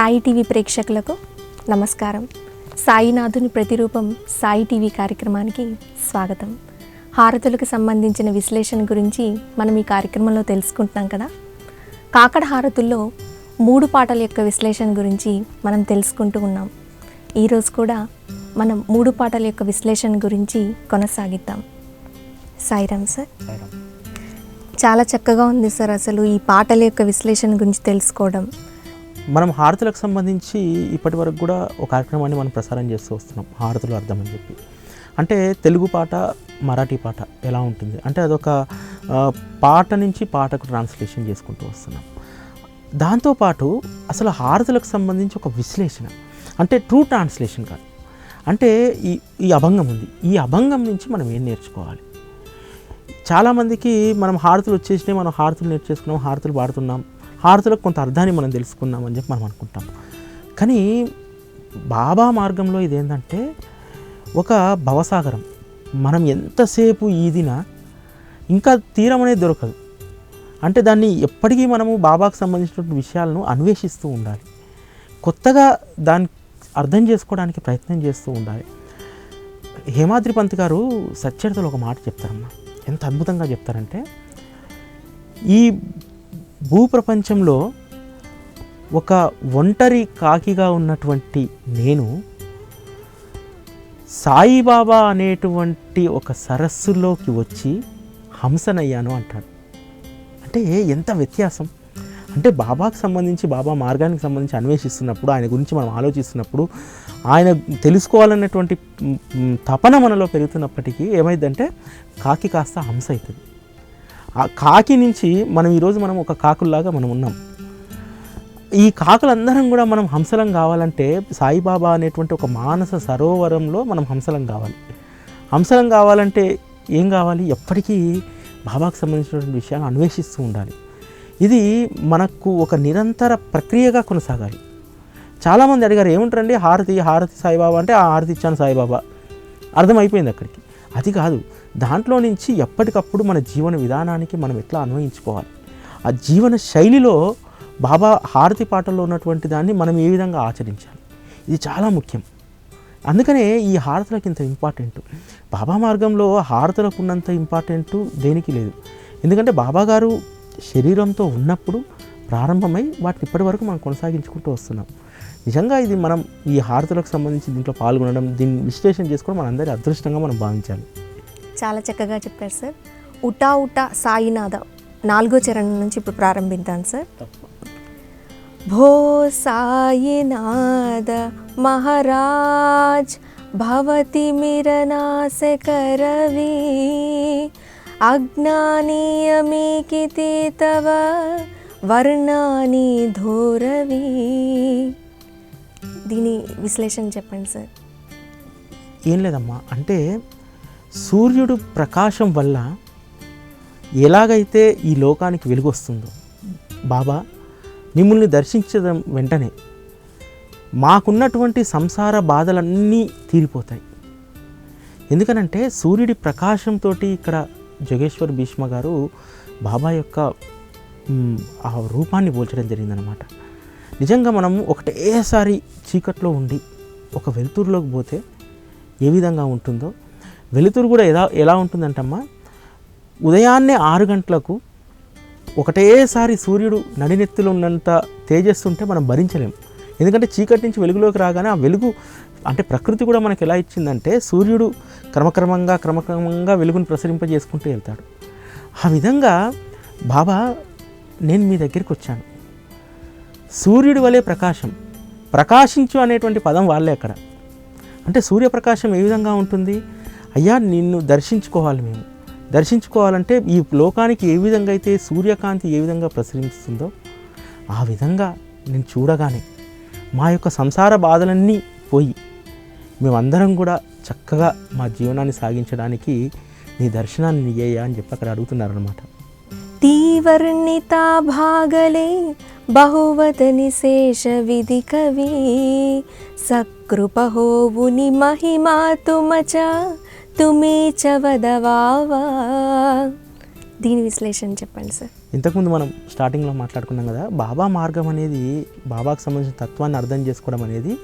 Sai TV ప్రేక్షకులకు నమస్కారం. సాయినాథుని ప్రతిరూపం సాయి టీవీ కార్యక్రమానికి స్వాగతం. హారతులకు సంబంధించిన విశ్లేషణ గురించి మనం ఈ కార్యక్రమంలో తెలుసుకుంటున్నాం కదా. కాకడ హారతుల్లో 3 పాటల యొక్క విశ్లేషణ గురించి మనం తెలుసుకుంటూ ఉన్నాం. ఈరోజు కూడా మనం 3 పాటల యొక్క విశ్లేషణ గురించి కొనసాగిద్దాం. సాయిరామ్ సార్. చాలా చక్కగా ఉంది సార్ అసలు ఈ పాటల యొక్క విశ్లేషణ గురించి తెలుసుకోవడం. మనం హారతులకు సంబంధించి ఇప్పటి వరకు కూడా ఒక కార్యక్రమాన్ని మనం ప్రసారం చేస్తూ వస్తున్నాం. హారతులు అర్థం అని చెప్పి, అంటే తెలుగు పాట మరాఠీ పాట ఎలా ఉంటుంది అంటే అదొక పాట నుంచి పాటకు ట్రాన్స్లేషన్ చేసుకుంటూ వస్తున్నాం. దాంతోపాటు అసలు హారతులకు సంబంధించి ఒక విశ్లేషణ, అంటే ట్రూ ట్రాన్స్లేషన్ కాదు, అంటే ఈ అభంగం ఉంది, ఈ అభంగం నుంచి మనం ఏం నేర్చుకోవాలి. చాలామందికి మనం హారతులు వచ్చేసినాయి, మనం హారతులు నేర్చేసుకున్నాం, హారతులు పాడుతున్నాం, హారతులకు కొంత అర్థాన్ని మనం తెలుసుకున్నాం అని చెప్పి మనం అనుకుంటాం. కానీ బాబా మార్గంలో ఇదేంటంటే ఒక భవసాగరం. మనం ఎంతసేపు ఈదినా ఇంకా తీరం అనేది దొరకదు. అంటే దాన్ని ఎప్పటికీ మనము బాబాకు సంబంధించినటువంటి విషయాలను అన్వేషిస్తూ ఉండాలి, కొత్తగా దాన్ని అర్థం చేసుకోవడానికి ప్రయత్నం చేస్తూ ఉండాలి. హేమాద్రి పంత్ గారు సచ్చరితలో ఒక మాట చెప్తారమ్మా, ఎంత అద్భుతంగా చెప్తారంటే, ఈ భూప్రపంచంలో ఒక ఒంటరి కాకిగా ఉన్నటువంటి నేను సాయిబాబా అనేటువంటి ఒక సరస్సులోకి వచ్చి హంసనయ్యాను అంటాడు. అంటే ఎంత వ్యత్యాసం. అంటే బాబాకు సంబంధించి, బాబా మార్గానికి సంబంధించి అన్వేషిస్తున్నప్పుడు, ఆయన గురించి మనం ఆలోచిస్తున్నప్పుడు, ఆయన తెలుసుకోవాలన్నటువంటి తపన మనలో పెరుగుతున్నప్పటికీ ఏమైందంటే కాకి కాస్త హంస అవుతుంది. ఆ కాకి నుంచి ఈరోజు మనం ఒక కాకుల్లాగా మనం ఉన్నాం. ఈ కాకులందరం కూడా మనం హంసలం కావాలంటే సాయిబాబా అనేటువంటి ఒక మానస సరోవరంలో మనం హంసలం కావాలి. హంసలం కావాలంటే ఏం కావాలి? ఎప్పటికీ బాబాకు సంబంధించినటువంటి విషయాలు అన్వేషిస్తూ ఉండాలి. ఇది మనకు ఒక నిరంతర ప్రక్రియగా కొనసాగాలి. చాలామంది అడిగారు, ఏముంటారండి హారతి సాయిబాబా అంటే ఆ హారతి ఇచ్చాను సాయిబాబా, అర్థమైపోయింది అక్కడికి. అది కాదు, దాంట్లో నుంచి ఎప్పటికప్పుడు మన జీవన విధానానికి మనం ఎట్లా అన్వయించుకోవాలి, ఆ జీవన శైలిలో బాబా హారతి పాటల్లో ఉన్నటువంటి దాన్ని మనం ఏ విధంగా ఆచరించాలి, ఇది చాలా ముఖ్యం. అందుకనే ఈ హారతులకు ఇంత ఇంపార్టెంట్. బాబా మార్గంలో హారతులకు ఉన్నంత ఇంపార్టెంట్ దేనికి లేదు. ఎందుకంటే బాబా గారు శరీరంతో ఉన్నప్పుడు ప్రారంభమై వాటిని ఇప్పటి వరకు మనం కొనసాగించుకుంటూ వస్తున్నాం. నిజంగా ఇది మనం ఈ హారతులకు సంబంధించి దీంట్లో పాల్గొనడం, దీన్ని విశ్లేషణ చేసుకోవడం మనందరి అదృష్టంగా మనం భావించాలి. చాలా చక్కగా చెప్పారు సార్. ఉటా ఉటా సాయినాథ 4వ చరణం నుంచి ఇప్పుడు ప్రారంభిద్దాం సార్. భో సాయినాథ మహారాజ్ భవతి మిరనాస కరవి అజ్ఞానీయమేకితే తవ వర్ణాని ధోరవి. దీని విశ్లేషణ చెప్పండి సార్. ఏం లేదమ్మా, అంటే సూర్యుడు ప్రకాశం వల్ల ఎలాగైతే ఈ లోకానికి వెలుగు వస్తుందో, బాబా మిమ్మల్ని దర్శించడం వెంటనే మాకున్నటువంటి సంసార బాధలన్నీ తీరిపోతాయి. ఎందుకనంటే సూర్యుడి ప్రకాశంతో ఇక్కడ జోగేశ్వర్ భీష్మ గారు బాబా యొక్క ఆ రూపాన్ని పోల్చడం జరిగిందనమాట. నిజంగా మనం ఒకటేసారి చీకట్లో ఉండి ఒక వెలుతురులోకి పోతే ఏ విధంగా ఉంటుందో, వెలుతురు కూడా ఎలా ఉంటుందంటమ్మా, ఉదయాన్నే 6 గంటలకు ఒకటేసారి సూర్యుడు నడినెత్తులో ఉన్నంత తేజస్సు ఉంటే మనం భరించలేము. ఎందుకంటే చీకటి నుంచి వెలుగులోకి రాగానే ఆ వెలుగు, అంటే ప్రకృతి కూడా మనకు ఎలా ఇచ్చిందంటే సూర్యుడు క్రమక్రమంగా వెలుగును ప్రసరింపజేసుకుంటూ వెళ్తాడు. ఆ విధంగా బాబా నేను మీ దగ్గరికి వచ్చాను, సూర్యుడి వలె ప్రకాశించు అనేటువంటి పదం వాళ్ళే అక్కడ. అంటే సూర్యప్రకాశం ఏ విధంగా ఉంటుంది? అయ్యా నిన్ను దర్శించుకోవాలంటే ఈ లోకానికి ఏ విధంగా అయితే సూర్యకాంతి ఏ విధంగా ప్రసరిస్తుందో ఆ విధంగా నేను చూడగానే మా యొక్క సంసార బాధలన్నీ పోయి మేమందరం కూడా చక్కగా మా జీవనాన్ని సాగించడానికి నీ దర్శనాన్ని నీయ్యా అని చెప్పి అక్కడ అడుగుతున్నారనమాట. తీవర్ణిత భాగలే బహువతని శేష విధి కవి సకృపహోవుని మహిమా తుమచ తుమే చ వదవావా. దీని విశ్లేషణ చెప్పండి సార్. ఇంతకుముందు మనం స్టార్టింగ్లో మాట్లాడుకున్నాం కదా, బాబా మార్గం అనేది, బాబాకు సంబంధించిన తత్వాన్ని అర్థం చేసుకోవడం అనేది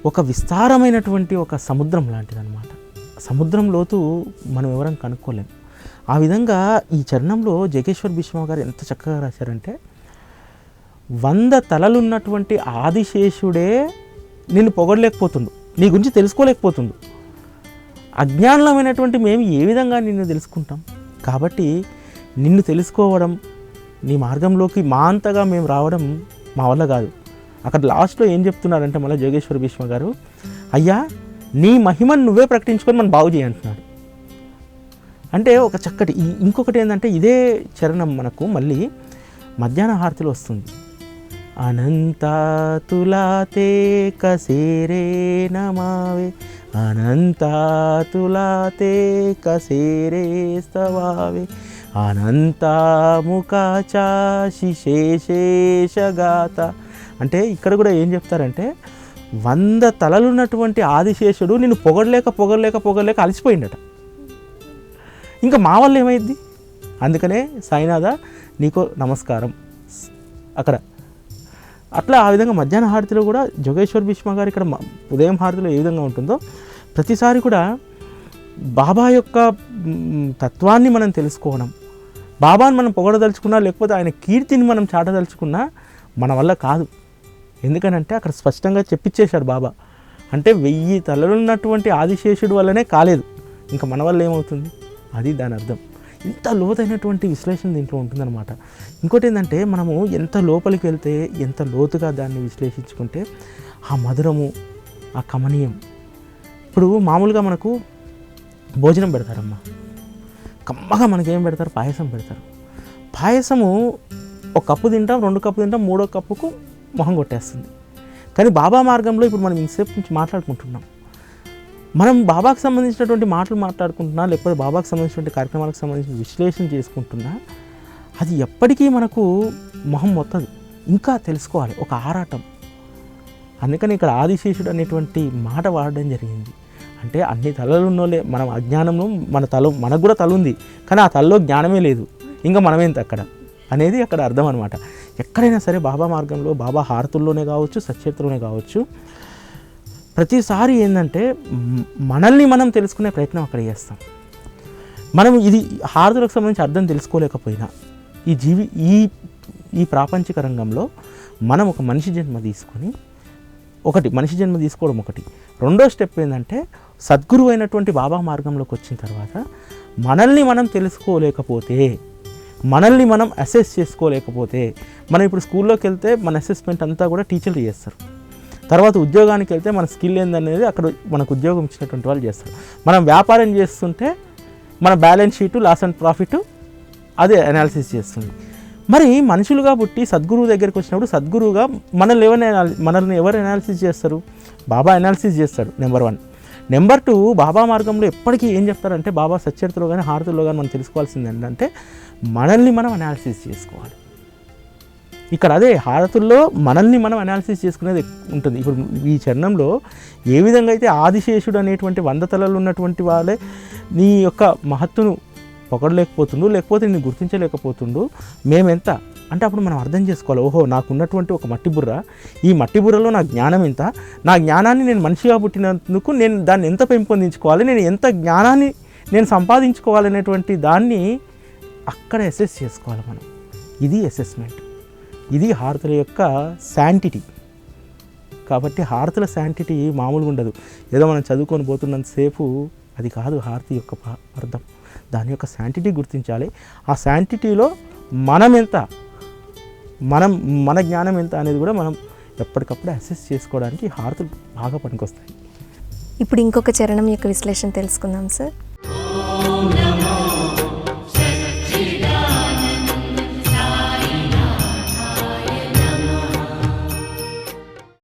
ఒక విస్తారమైనటువంటి ఒక సముద్రం లాంటిది అనమాట. సముద్రం లోతు మనం ఎవరైనా కనుక్కోలేము. ఆ విధంగా ఈ చరణంలో జగేశ్వర్ భీష్మ గారు ఎంత చక్కగా రాశారంటే, 100 తలలున్నటువంటి ఆదిశేషుడే నిన్ను పొగడలేకపోతుండు, నీ గురించి తెలుసుకోలేకపోతుండు. అజ్ఞానమైనటువంటి మేము ఏ విధంగా నిన్ను తెలుసుకుంటాం? కాబట్టి నిన్ను తెలుసుకోవడం, నీ మార్గంలోకి మా అంతగా మేము రావడం మా వల్ల కాదు. అక్కడ లాస్ట్లో ఏం చెప్తున్నారంటే మళ్ళీ జోగేశ్వర భీష్మ గారు, అయ్యా నీ మహిమను నువ్వే ప్రకటించుకొని మనం బాగు చేయంటున్నాడు. అంటే ఒక చక్కటి ఇంకొకటి ఏంటంటే, ఇదే చరణం మనకు మళ్ళీ మధ్యాహ్న హారతిలో వస్తుంది. అనంత తులాతే కసేరే నమావే, అనంత తులాతే కసేరే స్తవావే, అనంత ముఖాచా శిశేషేషగాత. అంటే ఇక్కడ కూడా ఏం చెప్తారంటే, 100 తలలున్నటువంటి ఆదిశేషుడు నిన్ను పొగడలేక అలసిపోయిందట. ఇంకా మా వల్ల ఏమైంది? అందుకనే సాయినాథ నీకు నమస్కారం అక్కడ. అట్లా ఆ విధంగా మధ్యాహ్న హారతిలో కూడా జోగేశ్వర్ భీష్మ గారు ఇక్కడ ఉదయం హారతిలో ఏ విధంగా ఉంటుందో, ప్రతిసారి కూడా బాబా యొక్క తత్వాన్ని మనం తెలుసుకోవడం, బాబాని మనం పొగడదలుచుకున్నా లేకపోతే ఆయన కీర్తిని మనం చాటదలుచుకున్నా మన వల్ల కాదు. ఎందుకనంటే అక్కడ స్పష్టంగా చెప్పిచ్చేశాడు బాబా. అంటే 1000 తలలున్నటువంటి ఆదిశేషుడు వల్లనే కాలేదు, ఇంకా మన వల్ల ఏమవుతుంది? అది దాని అర్థం. ఇంత లోతైనటువంటి విశ్లేషణ దీంట్లో ఉంటుందన్నమాట. ఇంకోటి ఏంటంటే, మనము ఎంత లోపలికి వెళ్తే, ఎంత లోతుగా దాన్ని విశ్లేషించుకుంటే ఆ మధురము, ఆ కమనీయం. ఇప్పుడు మామూలుగా మనకు భోజనం పెడతారమ్మా, కమ్మగా మనకేం పెడతారు? పాయసం పెడతారు. పాయసము ఒక కప్పు తింటాం, 2 కప్పు తింటాం, 3వ కప్పుకు మొహం కొట్టేస్తుంది. కానీ బాబా మార్గంలో ఇప్పుడు మనం ఇంతసేపు నుంచి మాట్లాడుకుంటున్నాం, మనం బాబాకు సంబంధించినటువంటి మాటలు మాట్లాడుకుంటున్నా, లేకపోతే బాబాకు సంబంధించినటువంటి కార్యక్రమాలకు సంబంధించిన విశ్లేషణ చేసుకుంటున్నా, అది ఎప్పటికీ మనకు మొహం మొత్తదు. ఇంకా తెలుసుకోవాలి, ఒక ఆరాటం. అందుకని ఇక్కడ ఆదిశేషుడు అనేటువంటి మాట వాడడం జరిగింది. అంటే అన్ని తలలు ఉన్నోలే, మనం అజ్ఞానము, మనకు కూడా తల ఉంది, కానీ ఆ తలలో జ్ఞానమే లేదు, ఇంకా మనమేంత అక్కడ అనేది అక్కడ అర్థం అనమాట. ఎక్కడైనా సరే బాబా మార్గంలో, బాబా హారతుల్లోనే కావచ్చు, సచరిత్రలోనే కావచ్చు, ప్రతిసారి ఏంటంటే మనల్ని మనం తెలుసుకునే ప్రయత్నం అక్కడ చేస్తాం. మనం ఇది హారతులకు సంబంధించి అర్థం తెలుసుకోలేకపోయినా, ఈ ప్రాపంచిక రంగంలో మనం ఒక మనిషి జన్మ తీసుకొని, మనిషి జన్మ తీసుకోవడం ఒకటి. రెండో స్టెప్ ఏంటంటే, సద్గురు అయినటువంటి బాబా మార్గంలోకి వచ్చిన తర్వాత మనల్ని మనం తెలుసుకోలేకపోతే, మనల్ని మనం అసెస్ చేసుకోలేకపోతే, మనం ఇప్పుడు స్కూల్లోకి వెళ్తే మన అసెస్మెంట్ అంతా కూడా టీచర్లు చేస్తారు. తర్వాత ఉద్యోగానికి వెళ్తే మన స్కిల్ ఏందనేది అక్కడ మనకు ఉద్యోగం ఇచ్చినటువంటి వాళ్ళు చేస్తారు. మనం వ్యాపారం చేస్తుంటే మన balance sheet, loss and profit అదే అనాలిసిస్ చేస్తుంది. మరి మనుషులుగా పుట్టి సద్గురువు దగ్గరికి వచ్చినప్పుడు సద్గురువుగా మనల్ని ఎవరు అనాలిసిస్ చేస్తారు? బాబా అనాలిసిస్ చేస్తాడు, నెంబర్ 1. నెంబర్ 2, బాబా మార్గంలో ఎప్పటికీ ఏం చెప్తారంటే, బాబా సచ్చరిత్రలో కానీ హారతుల్లో కానీ మనం తెలుసుకోవాల్సింది ఏంటంటే, మనల్ని మనం అనాలిసిస్ చేసుకోవాలి. ఇక్కడ అదే హారతుల్లో మనల్ని మనం అనాలిసిస్ చేసుకునేది ఉంటుంది. ఇప్పుడు ఈ చరణంలో ఏ విధంగా అయితే ఆదిశేషుడు అనేటువంటి 100 తలలు ఉన్నటువంటి వాళ్ళే నీ యొక్క మహత్తును పొగడలేకపోతుండు, లేకపోతే నేను గుర్తించలేకపోతుండు, మేమెంత అంటే అప్పుడు మనం అర్థం చేసుకోవాలి. ఓహో, నాకున్నటువంటి ఒక మట్టి బుర్ర, ఈ మట్టి బుర్రలో నా జ్ఞానం ఎంత, నా జ్ఞానాన్ని నేను మనిషిగా పుట్టినందుకు నేను దాన్ని ఎంత పెంపొందించుకోవాలి, నేను ఎంత జ్ఞానాన్ని నేను సంపాదించుకోవాలనేటువంటి దాన్ని అక్కడ అసెస్ చేసుకోవాలి మనం. ఇది అసెస్మెంట్, ఇది హారతుల యొక్క శాంటిటీ. కాబట్టి హారతుల శాంటిటీ మామూలుగా ఉండదు. ఏదో మనం చదువుకొని పోతున్నంతసేపు అది కాదు హారతి యొక్క అర్థం. దాని యొక్క శాంటిటీ గుర్తించాలి. ఆ శాంటిటీలో మన జ్ఞానం ఎంత అనేది కూడా మనం ఎప్పటికప్పుడు అసెస్ చేసుకోవడానికి హారతులు బాగా పనికొస్తాయి. ఇప్పుడు ఇంకొక చరణం యొక్క విశ్లేషణ తెలుసుకుందాం సార్.